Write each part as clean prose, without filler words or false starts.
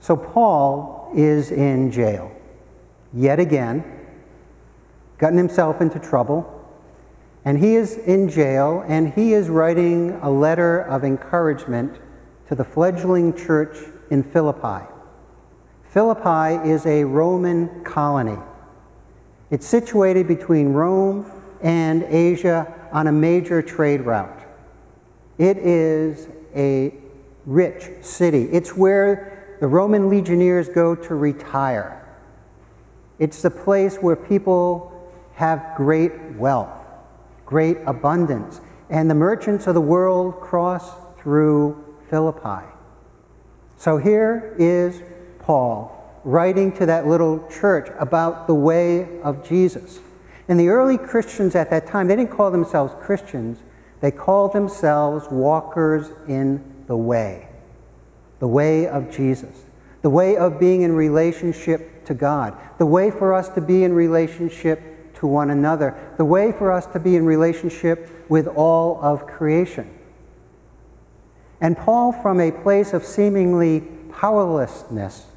So Paul is in jail, yet again, gotten himself into trouble, and he is in jail, and he is writing a letter of encouragement to the fledgling church in Philippi. Philippi is a Roman colony. It's situated between Rome and Asia on a major trade route. It is a rich city. It's where the Roman legionnaires go to retire. It's the place where people have great wealth, great abundance, and the merchants of the world cross through Philippi. So here is Paul writing to that little church about the way of Jesus. And the early Christians at that time, they didn't call themselves Christians, they called themselves walkers in the way of Jesus, the way of being in relationship to God, the way for us to be in relationship to one another, the way for us to be in relationship with all of creation. And Paul, from a place of seemingly powerlessness,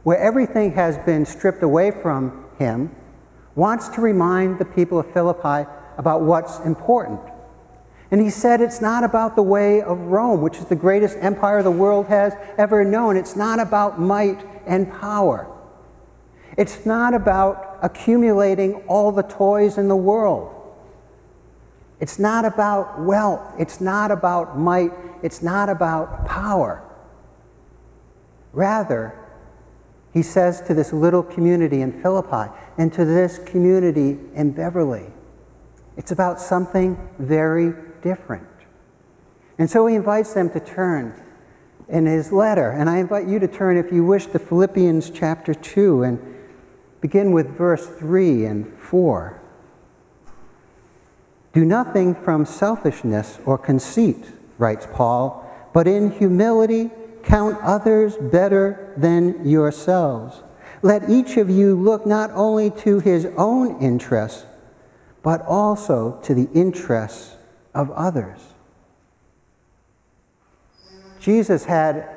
where everything has been stripped away from him, wants to remind the people of Philippi about what's important. And he said it's not about the way of Rome, which is the greatest empire the world has ever known. It's not about might and power. It's not about accumulating all the toys in the world. It's not about wealth. It's not about might. It's not about power. Rather, he says to this little community in Philippi and to this community in Beverly, it's about something very different. And so he invites them to turn in his letter. And I invite you to turn, if you wish, to Philippians chapter 2 and begin with verse 3 and 4. Do nothing from selfishness or conceit, writes Paul, but in humility count others better than yourselves. Let each of you look not only to his own interests, but also to the interests of others. Jesus had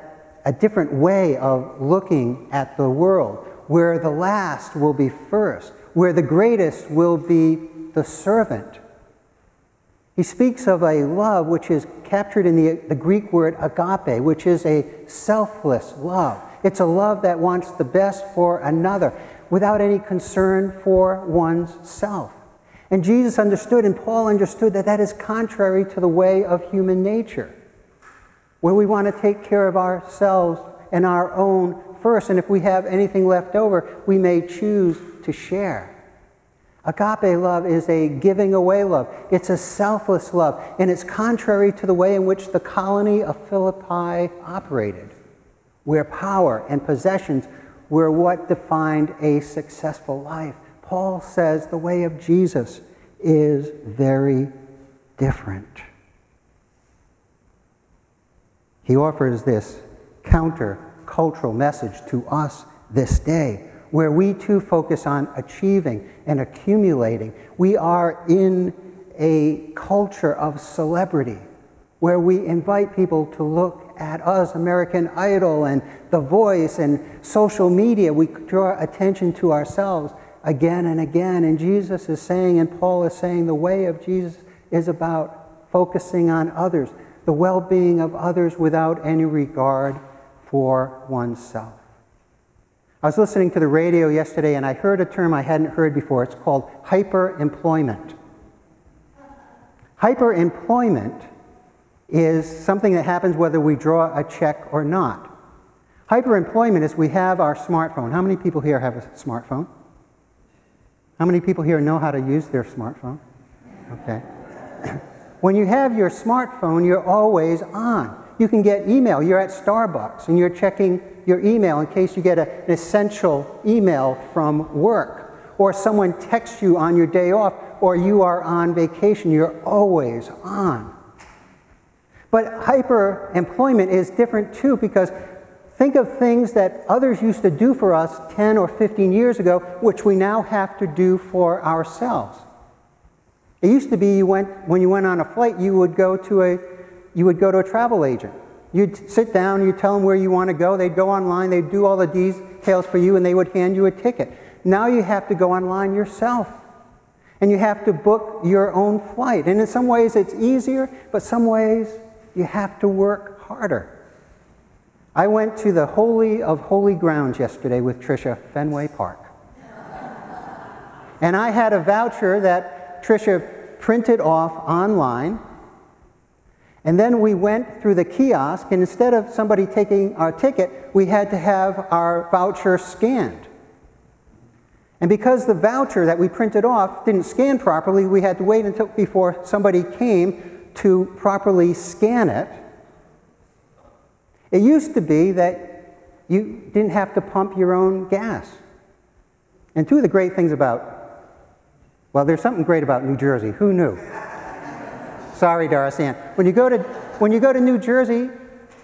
a different way of looking at the world, where the last will be first, where the greatest will be the servant. He speaks of a love which is captured in the Greek word agape, which is a selfless love. It's a love that wants the best for another without any concern for one's self. And Jesus understood, and Paul understood, that that is contrary to the way of human nature, where we want to take care of ourselves and our own first, and if we have anything left over, we may choose to share. Agape love is a giving away love. It's a selfless love, and it's contrary to the way in which the colony of Philippi operated, where power and possessions were what defined a successful life. Paul says the way of Jesus is very different. He offers this counter-cultural message to us this day, where we too focus on achieving and accumulating. We are in a culture of celebrity, where we invite people to look at us, American Idol and The Voice and social media. We draw attention to ourselves again and again. And Jesus is saying, and Paul is saying, the way of Jesus is about focusing on others, the well-being of others without any regard for oneself. I was listening to the radio yesterday, and I heard a term I hadn't heard before. It's called hyper-employment. Hyper-employment is something that happens whether we draw a check or not. Hyper-employment is we have our smartphone. How many people here have a smartphone? How many people here know how to use their smartphone? Okay. When you have your smartphone, you're always on. You can get email. You're at Starbucks, and you're checking your email in case you get an essential email from work, or someone texts you on your day off, or you are on vacation. You're always on. But hyper-employment is different too, because think of things that others used to do for us 10 or 15 years ago, which we now have to do for ourselves. It used to be when you went on a flight, you would go to a travel agent. You'd sit down, you'd tell them where you want to go, they'd go online, they'd do all the details for you, and they would hand you a ticket. Now you have to go online yourself. And you have to book your own flight. And in some ways it's easier, but some ways you have to work harder. I went to the Holy of Holy Grounds yesterday with Tricia, Fenway Park. And I had a voucher that Tricia printed off online. And then we went through the kiosk, and instead of somebody taking our ticket, we had to have our voucher scanned. And because the voucher that we printed off didn't scan properly, we had to wait until before somebody came to properly scan it. It used to be that you didn't have to pump your own gas. And two of the great things about, well, there's something great about New Jersey. Who knew? Sorry, Doris Ann. When you go to New Jersey,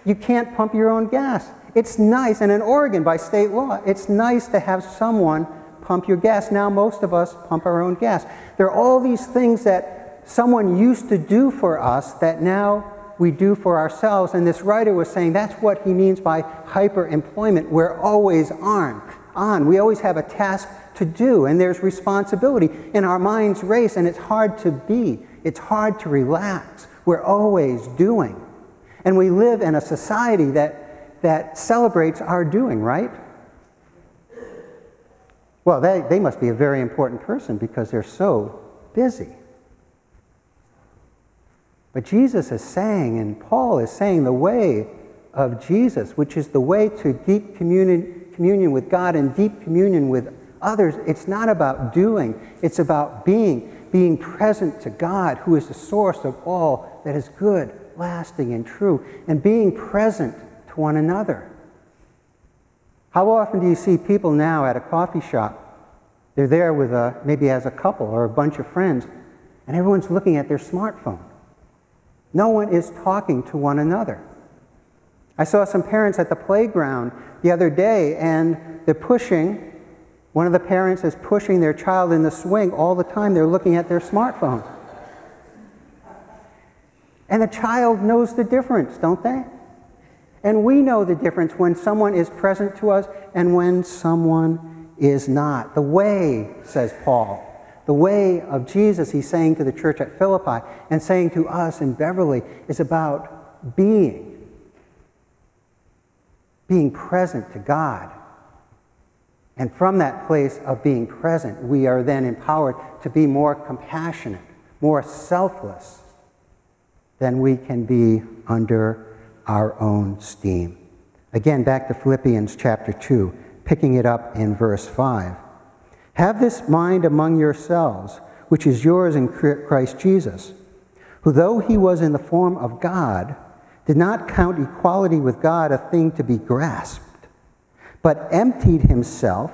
you can't pump your own gas. It's nice, and in Oregon, by state law, it's nice to have someone pump your gas. Now most of us pump our own gas. There are all these things that someone used to do for us that now we do for ourselves. And this writer was saying that's what he means by hyper-employment. We're always on. We always have a task to do, and there's responsibility. And our minds race, and it's hard to be. It's hard to relax. We're always doing. And we live in a society that celebrates our doing, right? Well, they must be a very important person because they're so busy. But Jesus is saying, and Paul is saying, the way of Jesus, which is the way to deep communion with God and deep communion with others, it's not about doing, it's about being present to God, who is the source of all that is good, lasting, and true, and being present to one another. How often do you see people now at a coffee shop? They're there with maybe as a couple or a bunch of friends, and everyone's looking at their smartphone. No one is talking to one another. I saw some parents at the playground the other day, and one of the parents is pushing their child in the swing all the time. They're looking at their smartphone. And the child knows the difference, don't they? And we know the difference when someone is present to us and when someone is not. The way, says Paul, the way of Jesus, he's saying to the church at Philippi and saying to us in Beverly, is about being present to God. And from that place of being present, we are then empowered to be more compassionate, more selfless than we can be under our own steam. Again, back to Philippians chapter 2, picking it up in verse 5. Have this mind among yourselves, which is yours in Christ Jesus, who though he was in the form of God, did not count equality with God a thing to be grasped, but emptied himself,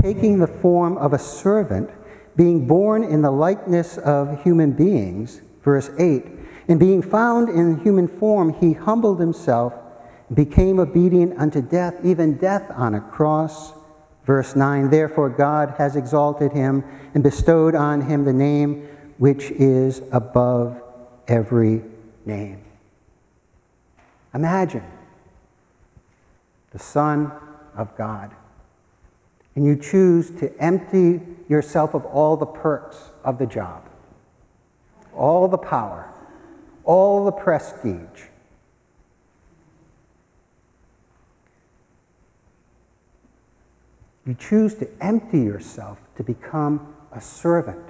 taking the form of a servant, being born in the likeness of human beings. Verse 8, and being found in human form, he humbled himself, and became obedient unto death, even death on a cross. Verse 9, therefore God has exalted him and bestowed on him the name which is above every name. Imagine the Son of God, and you choose to empty yourself of all the perks of the job, all the power, all the prestige. You choose to empty yourself to become a servant.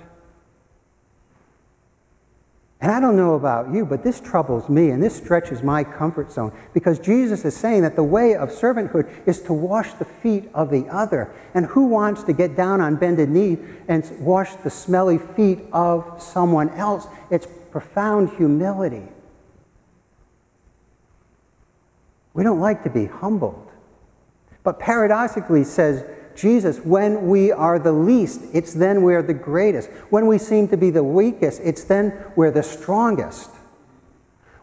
And I don't know about you, but this troubles me, and this stretches my comfort zone, because Jesus is saying that the way of servanthood is to wash the feet of the other. And who wants to get down on bended knee and wash the smelly feet of someone else? It's profound humility. We don't like to be humbled. But paradoxically, says Jesus, when we are the least, it's then we're the greatest. When we seem to be the weakest, it's then we're the strongest.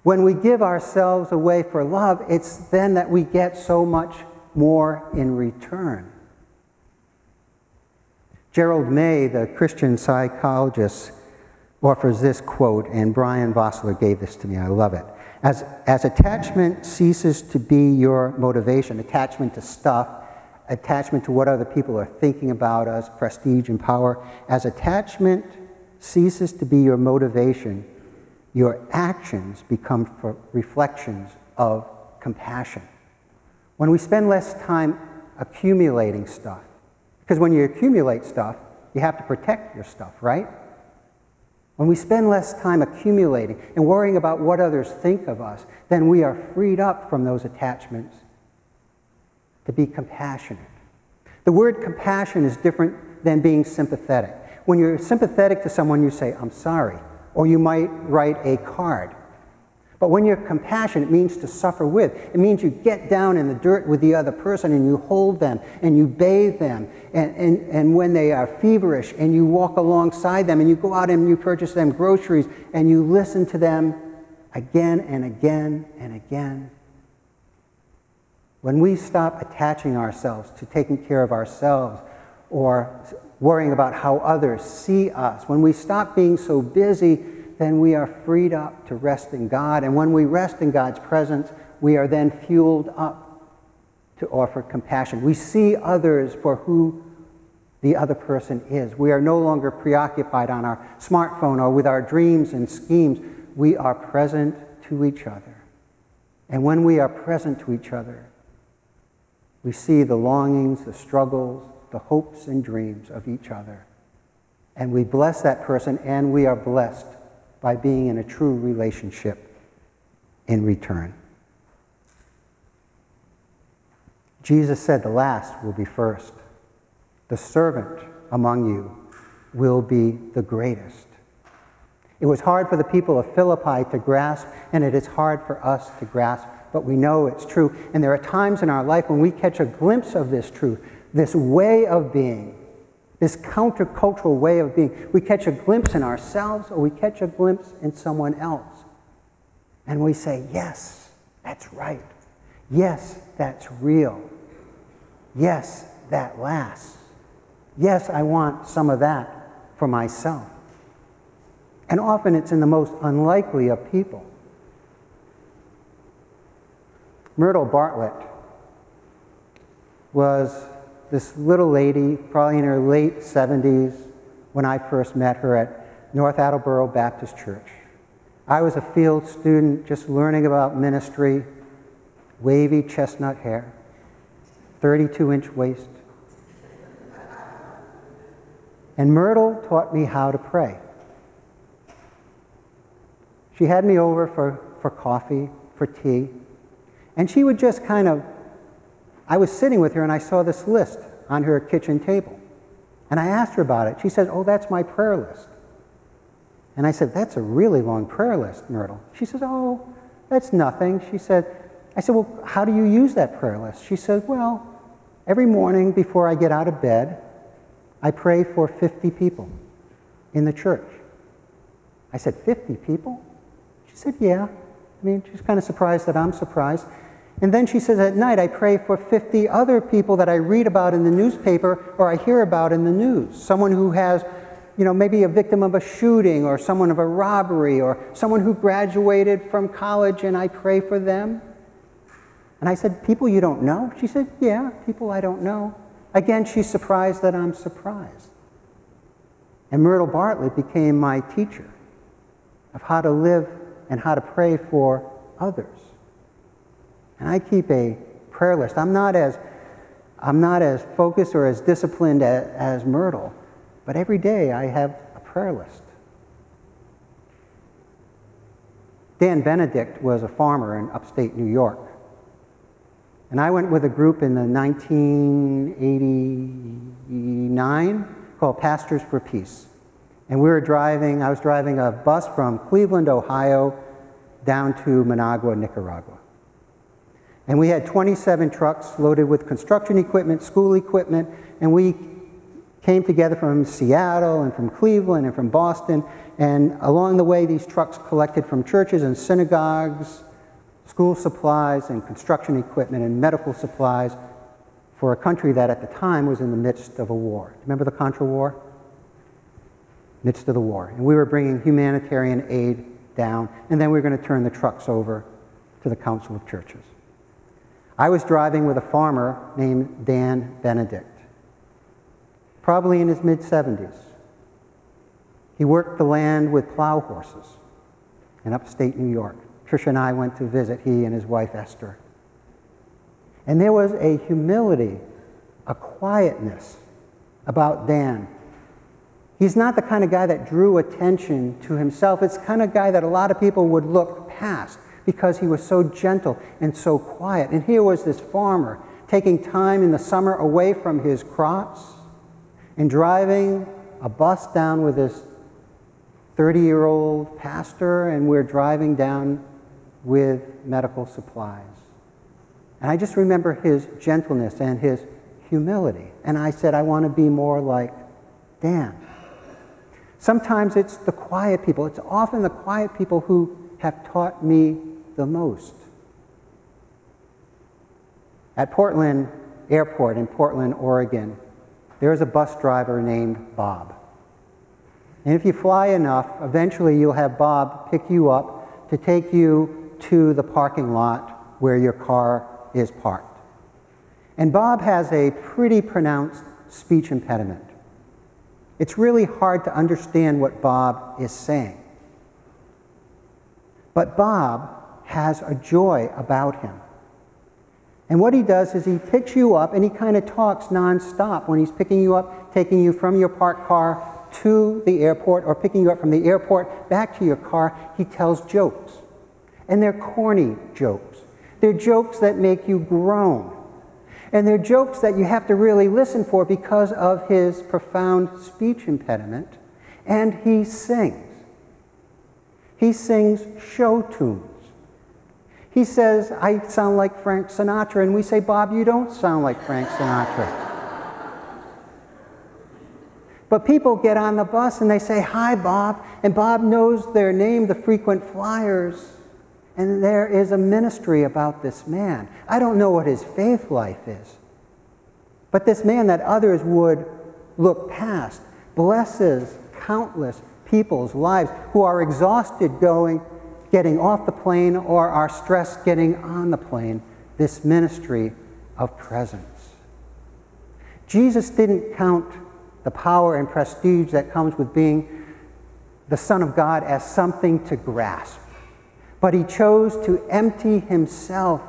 When we give ourselves away for love, it's then that we get so much more in return. Gerald May, the Christian psychologist, offers this quote, and Brian Vossler gave this to me. I love it. As attachment ceases to be your motivation, attachment to stuff, attachment to what other people are thinking about us, prestige and power, as attachment ceases to be your motivation, your actions become reflections of compassion. When we spend less time accumulating stuff, because when you accumulate stuff, you have to protect your stuff, right? When we spend less time accumulating and worrying about what others think of us, then we are freed up from those attachments to be compassionate. The word compassion is different than being sympathetic. When you're sympathetic to someone, you say, "I'm sorry," or you might write a card. But when you're compassionate, it means to suffer with. It means you get down in the dirt with the other person and you hold them and you bathe them. And when they are feverish, and you walk alongside them and you go out and you purchase them groceries and you listen to them again and again and again. When we stop attaching ourselves to taking care of ourselves or worrying about how others see us, when we stop being so busy, then we are freed up to rest in God. And when we rest in God's presence, we are then fueled up to offer compassion. We see others for who the other person is. We are no longer preoccupied on our smartphone or with our dreams and schemes. We are present to each other. And when we are present to each other, we see the longings, the struggles, the hopes and dreams of each other. And we bless that person, and we are blessed by being in a true relationship in return. Jesus said the last will be first. The servant among you will be the greatest. It was hard for the people of Philippi to grasp, and it is hard for us to grasp, but we know it's true. And there are times in our life when we catch a glimpse of this truth, this way of being, this countercultural way of being. We catch a glimpse in ourselves, or we catch a glimpse in someone else. And we say, yes, that's right. Yes, that's real. Yes, that lasts. Yes, I want some of that for myself. And often it's in the most unlikely of people. Myrtle Bartlett was this little lady, probably in her late 70s, when I first met her at North Attleboro Baptist Church. I was a field student just learning about ministry, wavy chestnut hair, 32-inch waist. And Myrtle taught me how to pray. She had me over for coffee, for tea, and she would just kind of, I was sitting with her and I saw this list on her kitchen table. And I asked her about it. She said, "Oh, that's my prayer list." And I said, "That's a really long prayer list, Myrtle." She said, "Oh, that's nothing." I said, "Well, how do you use that prayer list?" She said, "Well, every morning before I get out of bed, I pray for 50 people in the church." I said, 50 people? She said, "Yeah." I mean, she's kind of surprised that I'm surprised. And then she says, "At night, I pray for 50 other people that I read about in the newspaper or I hear about in the news. Someone who has, maybe a victim of a shooting, or someone of a robbery, or someone who graduated from college, and I pray for them." And I said, "People you don't know?" She said, "Yeah, people I don't know." Again, she's surprised that I'm surprised. And Myrtle Bartlett became my teacher of how to live and how to pray for others. And I keep a prayer list. I'm not as focused or as disciplined as Myrtle, but every day I have a prayer list. Dan Benedict was a farmer in upstate New York. And I went with a group in the 1989 called Pastors for Peace. And I was driving a bus from Cleveland, Ohio, down to Managua, Nicaragua. And we had 27 trucks loaded with construction equipment, school equipment, and we came together from Seattle and from Cleveland and from Boston. And along the way, these trucks collected from churches and synagogues, school supplies and construction equipment and medical supplies for a country that at the time was in the midst of a war. Remember the Contra War? Midst of the war. And we were bringing humanitarian aid down, and then we were going to turn the trucks over to the Council of Churches. I was driving with a farmer named Dan Benedict, probably in his mid-70s. He worked the land with plow horses in upstate New York. Tricia and I went to visit, he and his wife Esther. And there was a humility, a quietness about Dan. He's not the kind of guy that drew attention to himself. It's the kind of guy that a lot of people would look past because he was so gentle and so quiet. And here was this farmer taking time in the summer away from his crops and driving a bus down with this 30-year-old pastor, and we're driving down with medical supplies. And I just remember his gentleness and his humility. And I said, I want to be more like Dan. Sometimes it's the quiet people. It's often the quiet people who have taught me the most. At Portland Airport in Portland, Oregon, there's a bus driver named Bob. And if you fly enough, eventually you'll have Bob pick you up to take you to the parking lot where your car is parked. And Bob has a pretty pronounced speech impediment. It's really hard to understand what Bob is saying. But Bob has a joy about him. And what he does is he picks you up and he kind of talks nonstop when he's picking you up, taking you from your parked car to the airport, or picking you up from the airport back to your car. He tells jokes. And they're corny jokes. They're jokes that make you groan. And they're jokes that you have to really listen for because of his profound speech impediment. And he sings. He sings show tunes. He says, I sound like Frank Sinatra. And we say, Bob, you don't sound like Frank Sinatra. But people get on the bus and they say, hi, Bob. And Bob knows their name, the frequent flyers. And there is a ministry about this man. I don't know what his faith life is. But this man that others would look past blesses countless people's lives who are exhausted getting off the plane, or are stressed getting on the plane. This ministry of presence. Jesus didn't count the power and prestige that comes with being the Son of God as something to grasp. But he chose to empty himself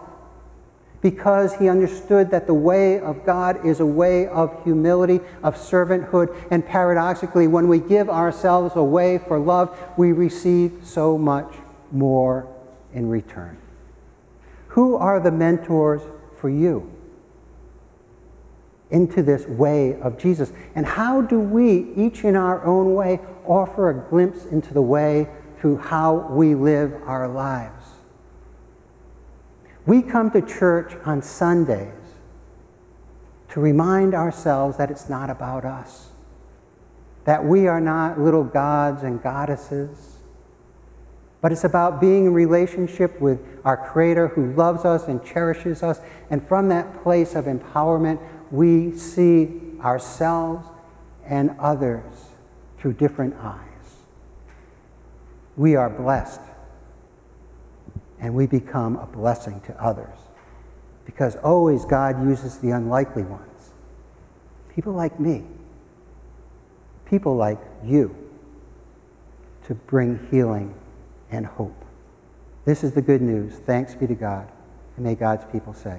because he understood that the way of God is a way of humility, of servanthood, and paradoxically, when we give ourselves away for love, we receive so much more in return. Who are the mentors for you into this way of Jesus? And how do we, each in our own way, offer a glimpse into the way through how we live our lives? We come to church on Sundays to remind ourselves that it's not about us, that we are not little gods and goddesses, but it's about being in relationship with our Creator who loves us and cherishes us, and from that place of empowerment, we see ourselves and others through different eyes. We are blessed, and we become a blessing to others, because always God uses the unlikely ones. People like me, people like you, to bring healing and hope. This is the good news. Thanks be to God, and may God's people say,